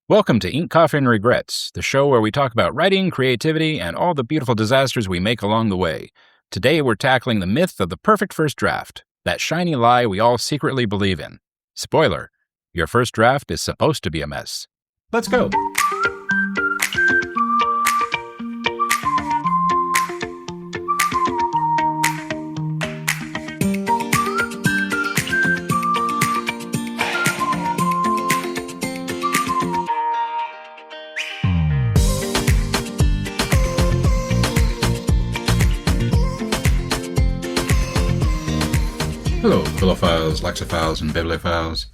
Welcome to Ink, Coffee, and Regrets, the show where we talk about writing, creativity, and all the beautiful disasters we make along the way. Today, we're tackling the myth of the perfect first draft, that shiny lie we all secretly believe in. Spoiler, your first draft is supposed to be a mess. Let's go. Hello, philophiles, lexophiles, and bibliophiles.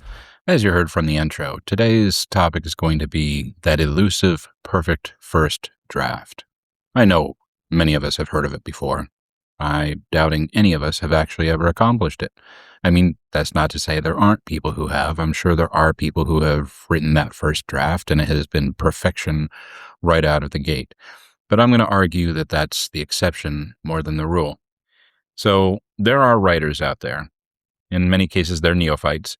As you heard from the intro, today's topic is going to be that elusive perfect first draft. I know many of us have heard of it before. I'm doubting any of us have actually ever accomplished it. I mean, that's not to say there aren't people who have. I'm sure there are people who have written that first draft and it has been perfection right out of the gate. But I'm going to argue that that's the exception more than the rule. So there are writers out there, in many cases they're neophytes,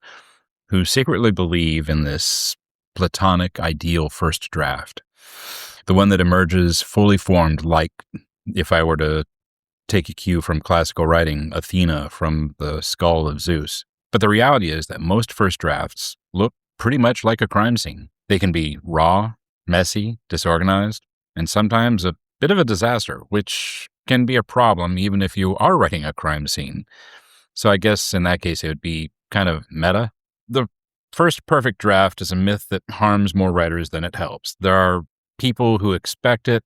who secretly believe in this platonic ideal first draft, the one that emerges fully formed, like if I were to take a cue from classical writing, Athena from the skull of Zeus. But the reality is that most first drafts look pretty much like a crime scene. They can be raw, messy, disorganized, and sometimes a bit of a disaster, which can be a problem even if you are writing a crime scene. So I guess in that case, it would be kind of meta. The first perfect draft is a myth that harms more writers than it helps. There are people who expect it,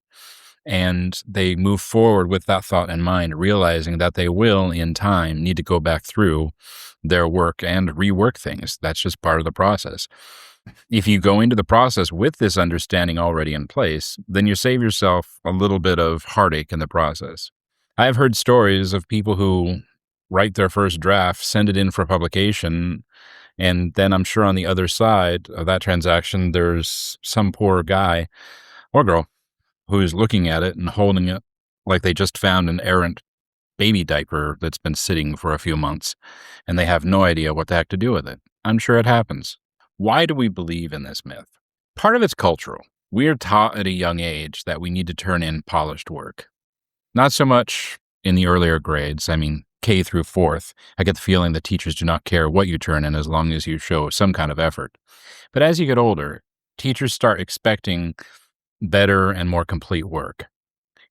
and they move forward with that thought in mind, realizing that they will, in time, need to go back through their work and rework things. That's just part of the process. If you go into the process with this understanding already in place, then you save yourself a little bit of heartache in the process. I've heard stories of people who write their first draft, send it in for publication, and then I'm sure on the other side of that transaction, there's some poor guy or girl who's looking at it and holding it like they just found an errant baby diaper that's been sitting for a few months, and they have no idea what the heck to do with it. I'm sure it happens. Why do we believe in this myth? Part of it's cultural. We are taught at a young age that we need to turn in polished work. Not so much in the earlier grades. I mean, K through fourth, I get the feeling that teachers do not care what you turn in as long as you show some kind of effort. But as you get older, teachers start expecting better and more complete work.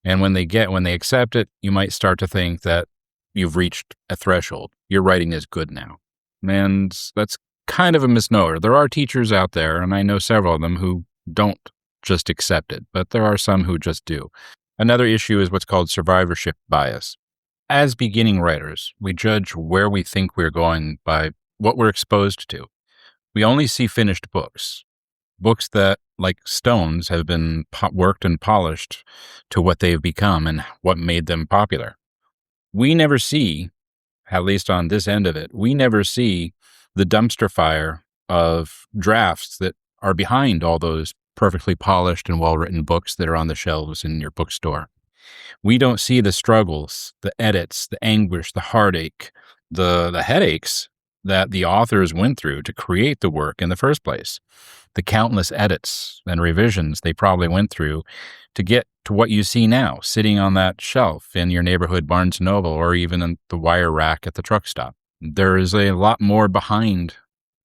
And when they accept it, you might start to think that you've reached a threshold. Your writing is good now. And that's kind of a misnomer. There are teachers out there, and I know several of them, who don't just accept it, but there are some who just do. Another issue is what's called survivorship bias. As beginning writers, we judge where we think we're going by what we're exposed to. We only see finished books that, like stones, have been worked and polished to what they've become and what made them popular. We never see, at least on this end of it, we never see the dumpster fire of drafts that are behind all those perfectly polished and well-written books that are on the shelves in your bookstore. We don't see the struggles, the edits, the anguish, the heartache, the headaches that the authors went through to create the work in the first place, the countless edits and revisions they probably went through to get to what you see now, sitting on that shelf in your neighborhood Barnes & Noble or even in the wire rack at the truck stop. There is a lot more behind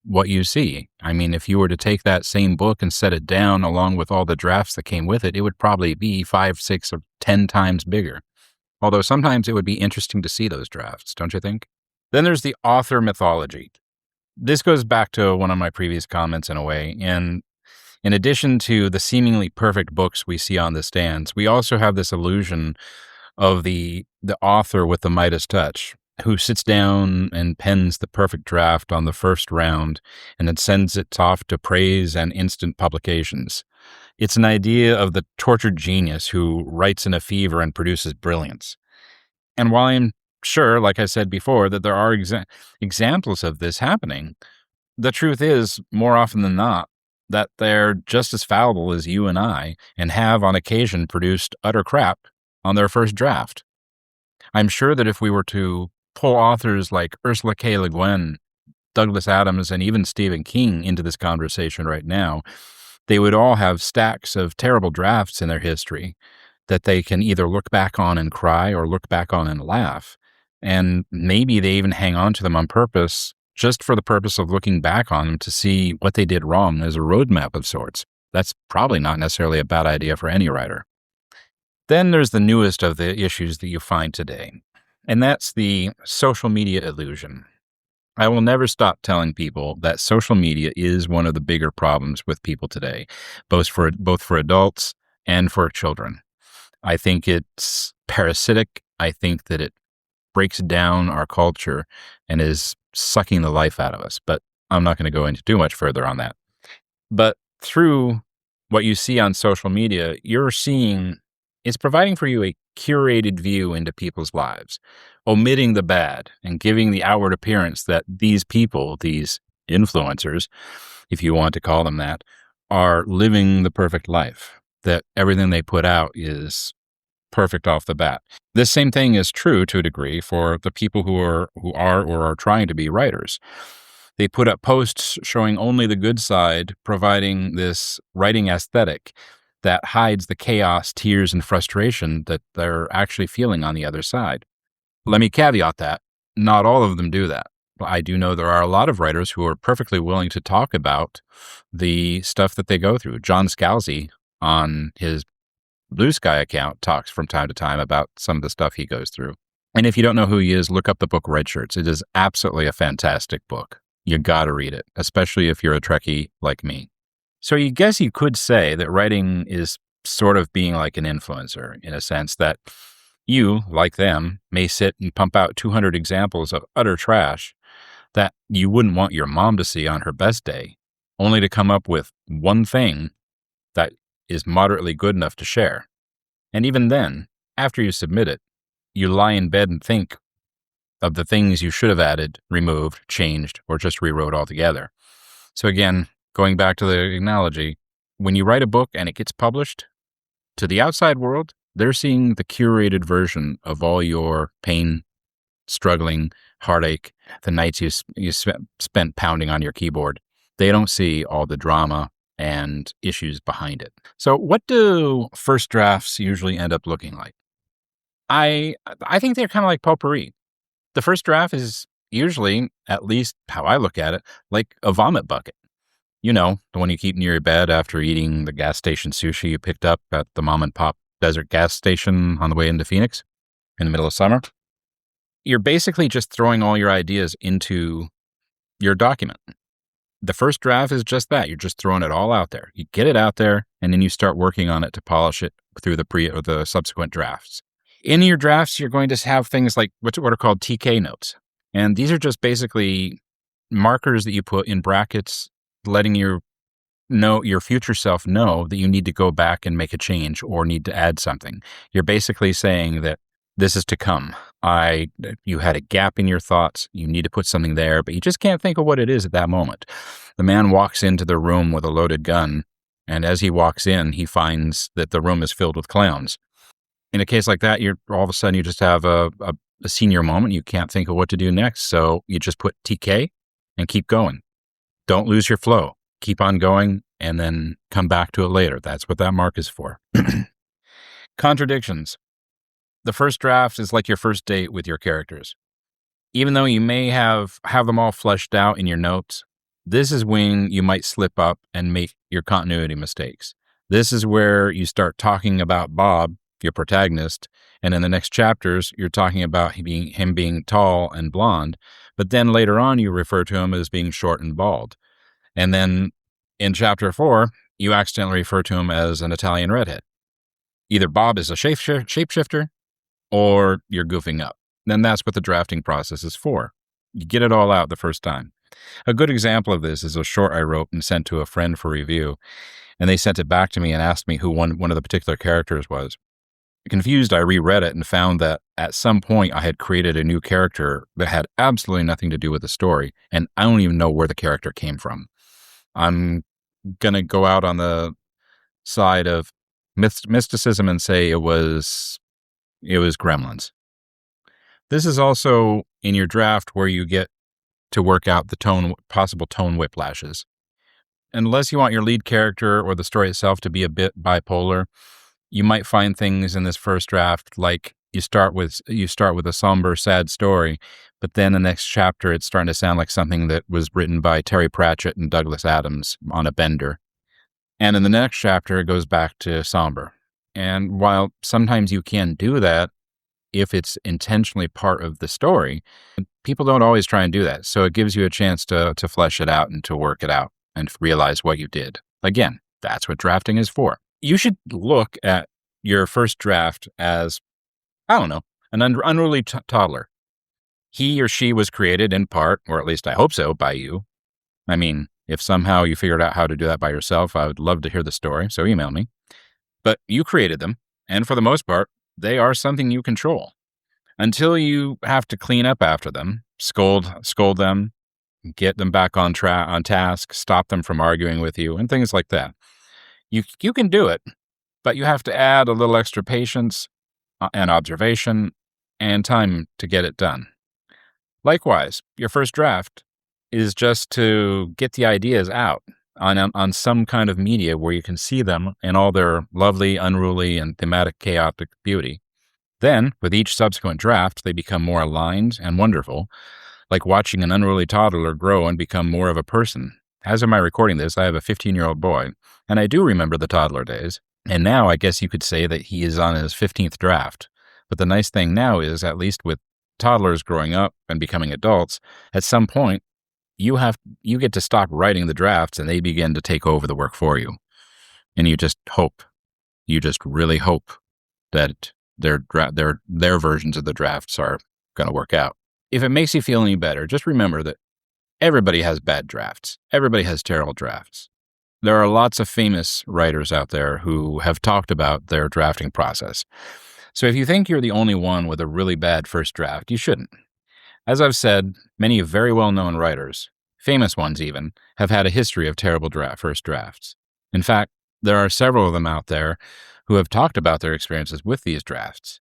what you see. I mean, if you were to take that same book and set it down along with all the drafts that came with it, it would probably be 5, 6, or 10 times bigger. Although sometimes it would be interesting to see those drafts, don't you think? Then there's the author mythology. This goes back to one of my previous comments in a way. And in addition to the seemingly perfect books we see on the stands, we also have this illusion of the author with the Midas touch, who sits down and pens the perfect draft on the first round and then sends it off to praise and instant publications. It's an idea of the tortured genius who writes in a fever and produces brilliance. And while I'm sure, like I said before, that there are examples of this happening, the truth is, more often than not, that they're just as fallible as you and I and have on occasion produced utter crap on their first draft. I'm sure that if we were to pull authors like Ursula K. Le Guin, Douglas Adams, and even Stephen King into this conversation right now, they would all have stacks of terrible drafts in their history that they can either look back on and cry or look back on and laugh. And maybe they even hang on to them on purpose, just for the purpose of looking back on them to see what they did wrong as a roadmap of sorts. That's probably not necessarily a bad idea for any writer. Then there's the newest of the issues that you find today, and that's the social media illusion. I will never stop telling people that social media is one of the bigger problems with people today, both for adults and for children. I think it's parasitic. I think that it breaks down our culture and is sucking the life out of us. But I'm not going to go into too much further on that. But through what you see on social media, you're seeing it's providing for you a curated view into people's lives, omitting the bad and giving the outward appearance that these people, these influencers, if you want to call them that, are living the perfect life, that everything they put out is perfect off the bat. This same thing is true to a degree for the people who are or are trying to be writers. They put up posts showing only the good side, providing this writing aesthetic that hides the chaos, tears, and frustration that they're actually feeling on the other side. Let me caveat that. Not all of them do that. I do know there are a lot of writers who are perfectly willing to talk about the stuff that they go through. John Scalzi on his Blue Sky account talks from time to time about some of the stuff he goes through. And if you don't know who he is, look up the book Red Shirts. It is absolutely a fantastic book. You got to read it, especially if you're a Trekkie like me. So you guess you could say that writing is sort of being like an influencer in a sense that you, like them, may sit and pump out 200 examples of utter trash that you wouldn't want your mom to see on her best day, only to come up with one thing that is moderately good enough to share. And even then, after you submit it, you lie in bed and think of the things you should have added, removed, changed, or just rewrote altogether. So again, going back to the analogy, when you write a book and it gets published, to the outside world, they're seeing the curated version of all your pain, struggling, heartache, the nights you spent pounding on your keyboard. They don't see all the drama and issues behind it. So what do first drafts usually end up looking like? I think they're kind of like potpourri. The first draft is usually, at least how I look at it, like a vomit bucket. You know, the one you keep near your bed after eating the gas station sushi you picked up at the mom and pop desert gas station on the way into Phoenix in the middle of summer. You're basically just throwing all your ideas into your document. The first draft is just that. You're just throwing it all out there. You get it out there, and then you start working on it to polish it through the subsequent drafts. In your drafts, you're going to have things like what are called TK notes. And these are just basically markers that you put in brackets, letting your future self know that you need to go back and make a change or need to add something. You're basically saying that this is to come. You had a gap in your thoughts. You need to put something there, but you just can't think of what it is at that moment. The man walks into the room with a loaded gun, and as he walks in, he finds that the room is filled with clowns. In a case like that, all of a sudden you just have a senior moment. You can't think of what to do next, so you just put TK and keep going. Don't lose your flow. Keep on going and then come back to it later. That's what that mark is for. Contradictions. The first draft is like your first date with your characters. Even though you may have them all fleshed out in your notes, this is when you might slip up and make your continuity mistakes. This is where you start talking about Bob, your protagonist, and in the next chapters, you're talking about him being tall and blonde, but then later on you refer to him as being short and bald. And then in chapter 4, you accidentally refer to him as an Italian redhead. Either Bob is a shapeshifter or you're goofing up. Then that's what the drafting process is for. You get it all out the first time. A good example of this is a short I wrote and sent to a friend for review, and they sent it back to me and asked me who one of the particular characters was. Confused, I reread it and found that at some point I had created a new character that had absolutely nothing to do with the story, and I don't even know where the character came from. I'm going to go out on the side of mysticism and say it was Gremlins. This is also in your draft where you get to work out the possible tone whiplashes. unless you want your lead character or the story itself to be a bit bipolar, you might find things in this first draft like you start with a somber, sad story, but then the next chapter it's starting to sound like something that was written by Terry Pratchett and Douglas Adams on a bender. And in the next chapter, it goes back to somber. And while sometimes you can do that if it's intentionally part of the story, people don't always try and do that. So it gives you a chance to flesh it out and to work it out and realize what you did. Again, that's what drafting is for. You should look at your first draft as, I don't know, an unruly toddler. He or she was created in part, or at least I hope so, by you. I mean, if somehow you figured out how to do that by yourself, I would love to hear the story, so email me. But you created them, and for the most part, they are something you control. Until you have to clean up after them, scold them, get them back on task, stop them from arguing with you, and things like that. You can do it, but you have to add a little extra patience and observation and time to get it done. Likewise, your first draft is just to get the ideas out on some kind of media where you can see them in all their lovely, unruly, and thematic chaotic beauty. Then, with each subsequent draft, they become more aligned and wonderful, like watching an unruly toddler grow and become more of a person. As of my recording this, I have a 15-year-old boy, and I do remember the toddler days. And now I guess you could say that he is on his 15th draft. But the nice thing now is, at least with toddlers growing up and becoming adults, at some point, you get to stop writing the drafts and they begin to take over the work for you. And you just really hope that their versions of the drafts are going to work out. If it makes you feel any better, just remember that everybody has bad drafts. Everybody has terrible drafts. There are lots of famous writers out there who have talked about their drafting process. So if you think you're the only one with a really bad first draft, you shouldn't. As I've said, many very well-known writers, famous ones even, have had a history of terrible first drafts. In fact, there are several of them out there who have talked about their experiences with these drafts.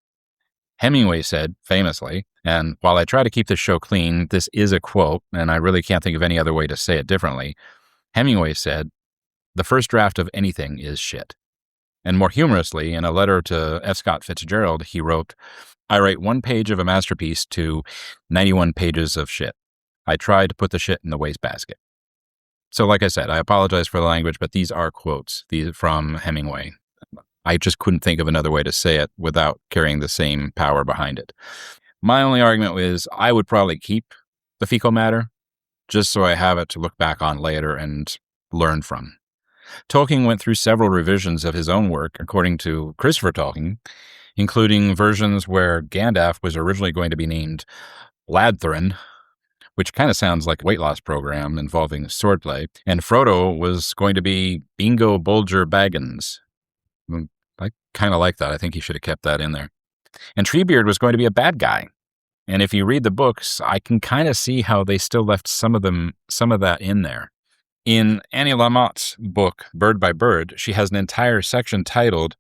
Hemingway said, famously, and while I try to keep this show clean, this is a quote, and I really can't think of any other way to say it differently. Hemingway said, "The first draft of anything is shit." And more humorously, in a letter to F. Scott Fitzgerald, he wrote, "I write 1 page of a masterpiece to 91 pages of shit. I try to put the shit in the wastebasket." So like I said, I apologize for the language, but these are quotes from Hemingway. I just couldn't think of another way to say it without carrying the same power behind it. My only argument is I would probably keep the fecal matter just so I have it to look back on later and learn from. Tolkien went through several revisions of his own work, according to Christopher Tolkien, including versions where Gandalf was originally going to be named Ladthrin, which kind of sounds like a weight loss program involving swordplay, and Frodo was going to be Bingo Bolger Baggins. I kind of like that. I think he should have kept that in there. And Treebeard was going to be a bad guy. And if you read the books, I can kind of see how they still left some of that in there. In Annie Lamott's book, Bird by Bird, she has an entire section titled,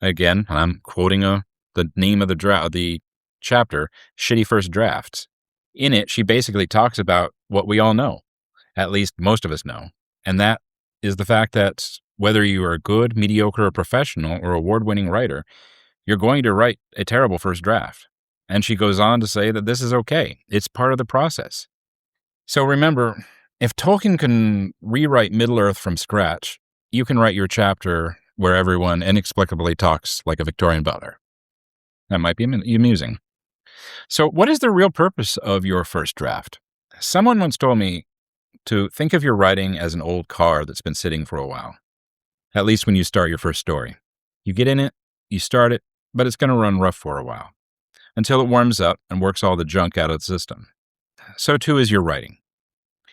again, I'm quoting the name of the chapter, Shitty First Drafts. In it, she basically talks about what we all know, at least most of us know, and that is the fact that whether you are a good, mediocre, or professional, or award-winning writer, you're going to write a terrible first draft. And she goes on to say that this is okay. It's part of the process. So remember, if Tolkien can rewrite Middle-earth from scratch, you can write your chapter where everyone inexplicably talks like a Victorian butler. That might be amusing. So what is the real purpose of your first draft? Someone once told me to think of your writing as an old car that's been sitting for a while, at least when you start your first story. You get in it, you start it, but it's going to run rough for a while, until it warms up and works all the junk out of the system. So too is your writing.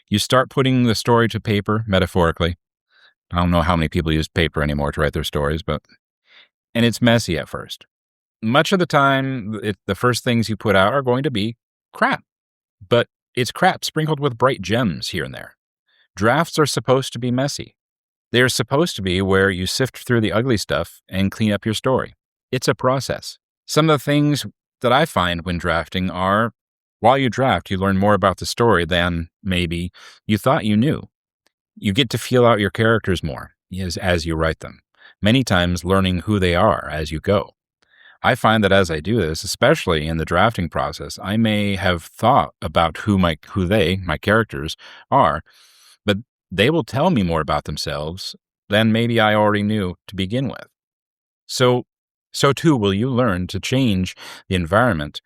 You start putting the story to paper, metaphorically. I don't know how many people use paper anymore to write their stories, and it's messy at first. Much of the time, the first things you put out are going to be crap, but it's crap sprinkled with bright gems here and there. Drafts are supposed to be messy. They're supposed to be where you sift through the ugly stuff and clean up your story. It's a process. Some of the things that I find when drafting are, while you draft, you learn more about the story than maybe you thought you knew. You get to feel out your characters more as you write them, many times learning who they are as you go. I find that as I do this, especially in the drafting process, I may have thought about my characters are, but they will tell me more about themselves than maybe I already knew to begin with. So too will you learn to change the environment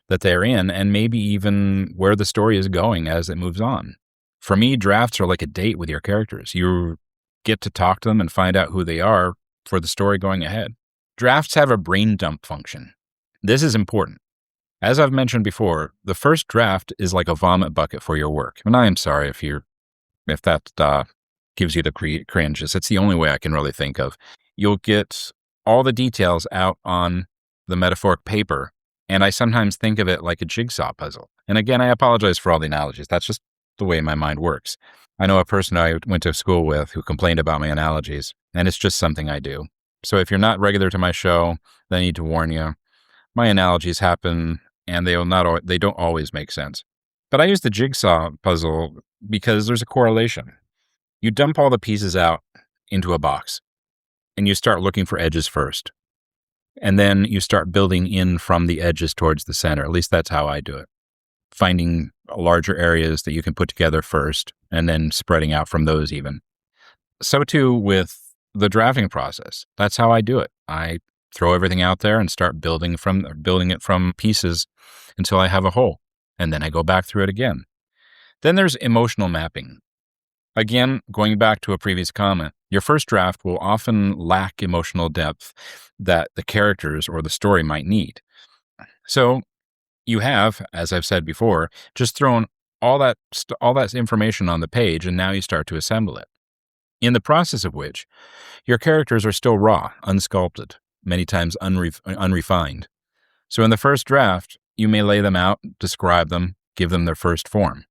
that they're in and maybe even where the story is going as it moves on. For me, drafts are like a date with your characters. You get to talk to them and find out who they are for the story going ahead. Drafts have a brain dump function. This is important. As I've mentioned before, the first draft is like a vomit bucket for your work. And I am sorry if that gives you the cringes. It's the only way I can really think of. You'll get all the details out on the metaphoric paper, and I sometimes think of it like a jigsaw puzzle. And again, I apologize for all the analogies. That's just the way my mind works. I know a person I went to school with who complained about my analogies, and it's just something I do. So if you're not regular to my show, then I need to warn you. My analogies happen, and they don't always make sense. But I use the jigsaw puzzle because there's a correlation. You dump all the pieces out into a box, and you start looking for edges first. And then you start building in from the edges towards the center. At least that's how I do it. Finding larger areas that you can put together first, and then spreading out from those even. So too with the drafting process. That's how I do it. I throw everything out there and start building it from pieces until I have a whole. And then I go back through it again. Then there's emotional mapping. Again, going back to a previous comment, your first draft will often lack emotional depth that the characters or the story might need. So you have, as I've said before, just thrown all that information on the page, and now you start to assemble it. In the process of which, your characters are still raw, unsculpted, many times unrefined. So in the first draft, you may lay them out, describe them, give them their first form.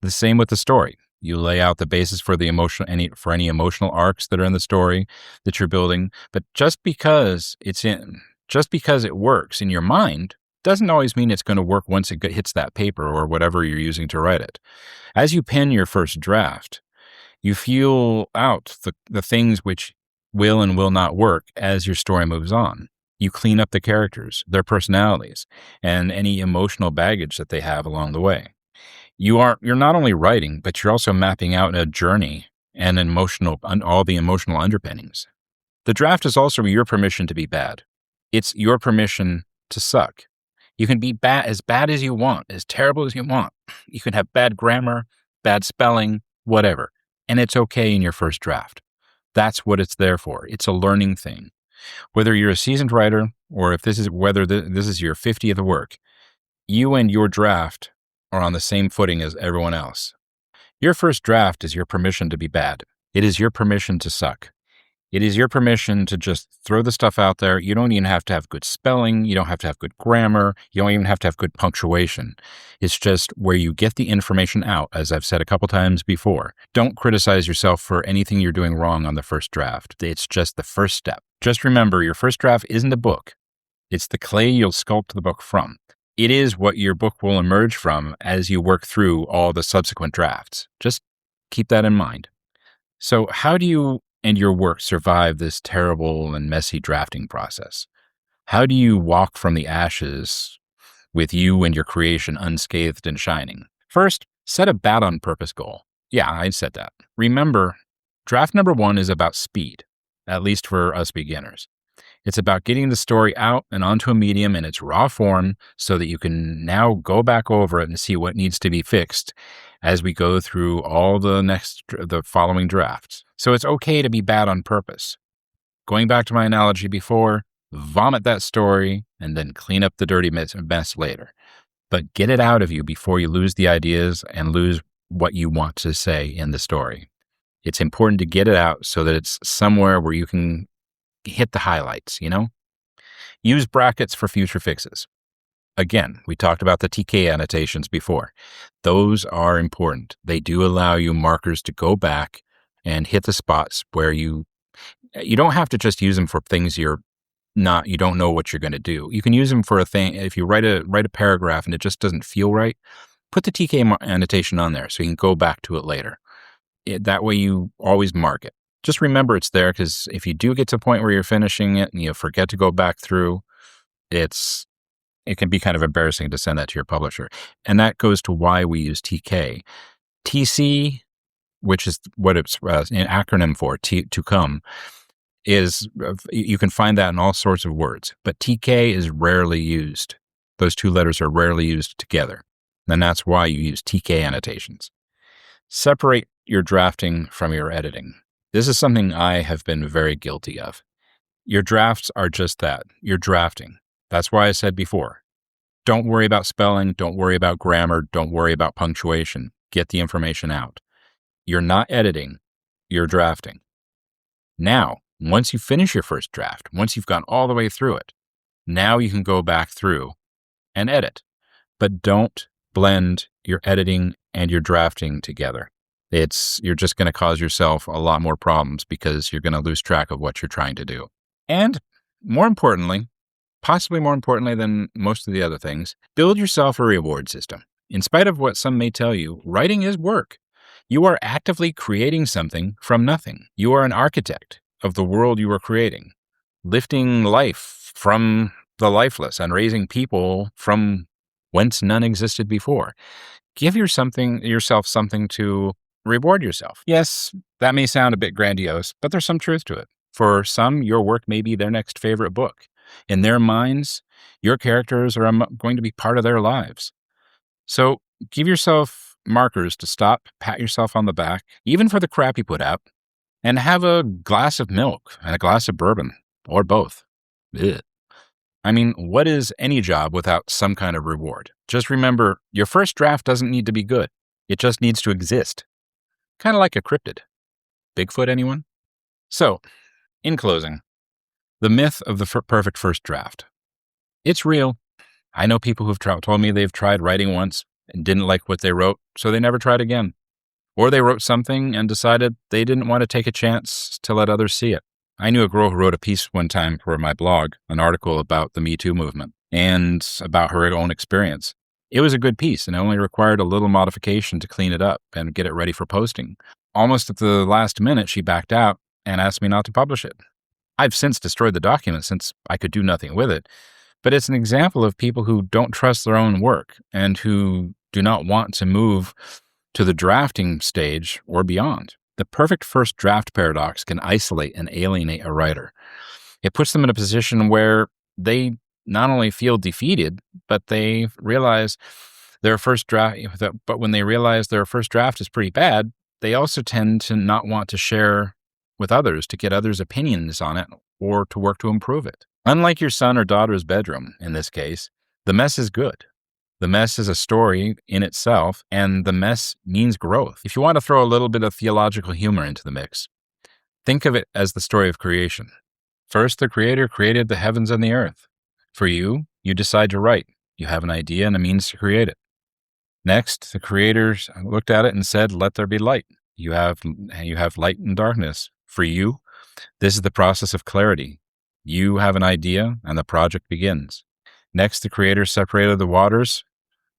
The same with the story. You lay out the basis for any emotional arcs that are in the story that you're building, but just because it works in your mind doesn't always mean it's going to work once it hits that paper or whatever you're using to write it. As you pen your first draft, you feel out the things which will and will not work as your story moves on. You clean up the characters, their personalities, and any emotional baggage that they have along the way. You're not only writing, but you're also mapping out a journey and all the emotional underpinnings. The draft is also your permission to be bad. It's your permission to suck. You can be as bad as you want, as terrible as you want. You can have bad grammar, bad spelling, whatever. And it's okay in your first draft. That's what it's there for. It's a learning thing. Whether you're a seasoned writer or this is your 50th work, you and your draft are on the same footing as everyone else. Your first draft is your permission to be bad. It is your permission to suck. It is your permission to just throw the stuff out there. You don't even have to have good spelling. You don't have to have good grammar. You don't even have to have good punctuation. It's just where you get the information out, as I've said a couple times before. Don't criticize yourself for anything you're doing wrong on the first draft. It's just the first step. Just remember, your first draft isn't a book. It's the clay you'll sculpt the book from. It is what your book will emerge from as you work through all the subsequent drafts. Just keep that in mind. So how do you and your work survive this terrible and messy drafting process? How do you walk from the ashes with you and your creation unscathed and shining? First, set a bad on purpose goal. Yeah, I said that. Remember, draft number 1 is about speed, at least for us beginners. It's about getting the story out and onto a medium in its raw form so that you can now go back over it and see what needs to be fixed as we go through all the following drafts. So it's okay to be bad on purpose. Going back to my analogy before, vomit that story and then clean up the dirty mess later. But get it out of you before you lose the ideas and lose what you want to say in the story. It's important to get it out so that it's somewhere where you can hit the highlights, Use brackets for future fixes. Again, we talked about the TK annotations before. Those are important. They do allow you markers to go back and hit the spots where you don't have to just use them for things you don't know what you're going to do. You can use them for a thing. If you write a paragraph and it just doesn't feel right, put the TK annotation on there so you can go back to it later. That way you always mark it. Just remember it's there, because if you do get to a point where you're finishing it and you forget to go back through, it can be kind of embarrassing to send that to your publisher. And that goes to why we use TK. TC, which is what it's an acronym for, to come, is you can find that in all sorts of words, but TK is rarely used. Those two letters are rarely used together. And that's why you use TK annotations. Separate your drafting from your editing. This is something I have been very guilty of. Your drafts are just that. You're drafting. That's why I said before, don't worry about spelling, don't worry about grammar, don't worry about punctuation. Get the information out. You're not editing, you're drafting. Now, once you finish your first draft, once you've gone all the way through it, now you can go back through and edit. But don't blend your editing and your drafting together. You're just going to cause yourself a lot more problems, because you're going to lose track of what you're trying to do. And more importantly, possibly more importantly than most of the other things, build yourself a reward system. In spite of what some may tell you, writing is work. You are actively creating something from nothing. You are an architect of the world you are creating, lifting life from the lifeless and raising people from whence none existed before. Give yourself something to reward yourself. Yes, that may sound a bit grandiose, but there's some truth to it. For some, your work may be their next favorite book. In their minds, your characters are going to be part of their lives. So give yourself markers to stop, pat yourself on the back, even for the crap you put out, and have a glass of milk and a glass of bourbon, or both. Ugh. I mean, what is any job without some kind of reward? Just remember, your first draft doesn't need to be good. It just needs to exist. Kind of like a cryptid. Bigfoot, anyone? So, in closing, the myth of the perfect first draft. It's real. I know people who've told me they've tried writing once and didn't like what they wrote, so they never tried again. Or they wrote something and decided they didn't want to take a chance to let others see it. I knew a girl who wrote a piece one time for my blog, an article about the Me Too movement and about her own experience. It was a good piece and only required a little modification to clean it up and get it ready for posting. Almost at the last minute, she backed out and asked me not to publish it. I've since destroyed the document since I could do nothing with it, but it's an example of people who don't trust their own work and who do not want to move to the drafting stage or beyond. The perfect first draft paradox can isolate and alienate a writer. It puts them in a position where they not only feel defeated, but they realize their first draft. But when they realize their first draft is pretty bad, they also tend to not want to share with others to get others' opinions on it or to work to improve it. Unlike your son or daughter's bedroom, in this case, the mess is good. The mess is a story in itself, and the mess means growth. If you want to throw a little bit of theological humor into the mix, think of it as the story of creation. First, the Creator created the heavens and the earth. For you, you decide to write. You have an idea and a means to create it. Next, the Creator looked at it and said, "Let there be light." You have light and darkness. For you, this is the process of clarity. You have an idea, and the project begins. Next, the Creator separated the waters,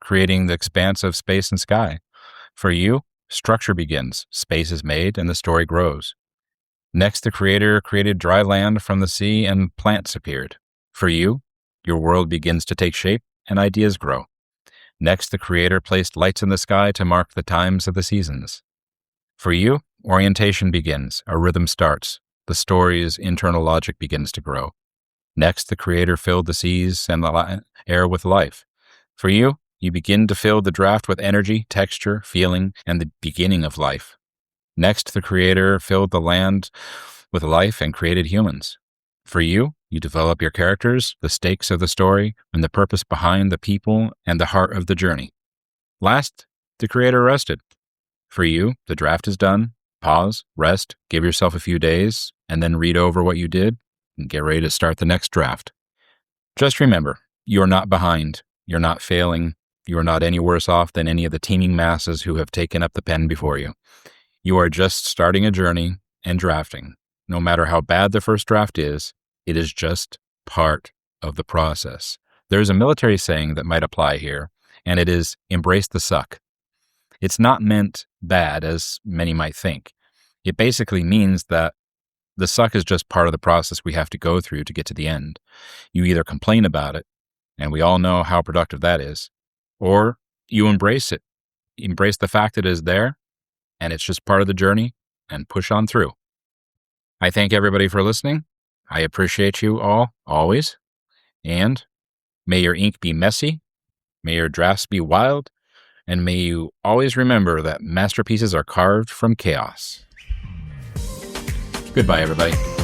creating the expanse of space and sky. For you, structure begins, space is made, and the story grows. Next, the Creator created dry land from the sea, and plants appeared. For you, your world begins to take shape, and ideas grow. Next, the Creator placed lights in the sky to mark the times of the seasons. For you, orientation begins, a rhythm starts, the story's internal logic begins to grow. Next, the Creator filled the seas and the air with life. For you, you begin to fill the draft with energy, texture, feeling, and the beginning of life. Next, the Creator filled the land with life and created humans. For you, you develop your characters, the stakes of the story, and the purpose behind the people and the heart of the journey. Last, the Creator rested. For you, the draft is done. Pause, rest, give yourself a few days, and then read over what you did and get ready to start the next draft. Just remember, you're not behind, you're not failing, you are not any worse off than any of the teeming masses who have taken up the pen before you. You are just starting a journey and drafting. No matter how bad the first draft is, it is just part of the process. There's a military saying that might apply here, and it is, embrace the suck. It's not meant bad, as many might think. It basically means that the suck is just part of the process we have to go through to get to the end. You either complain about it, and we all know how productive that is, or you embrace it. Embrace the fact that it is there, and it's just part of the journey, and push on through. I thank everybody for listening. I appreciate you all, always. And may your ink be messy, may your drafts be wild, and may you always remember that masterpieces are carved from chaos. Goodbye, everybody.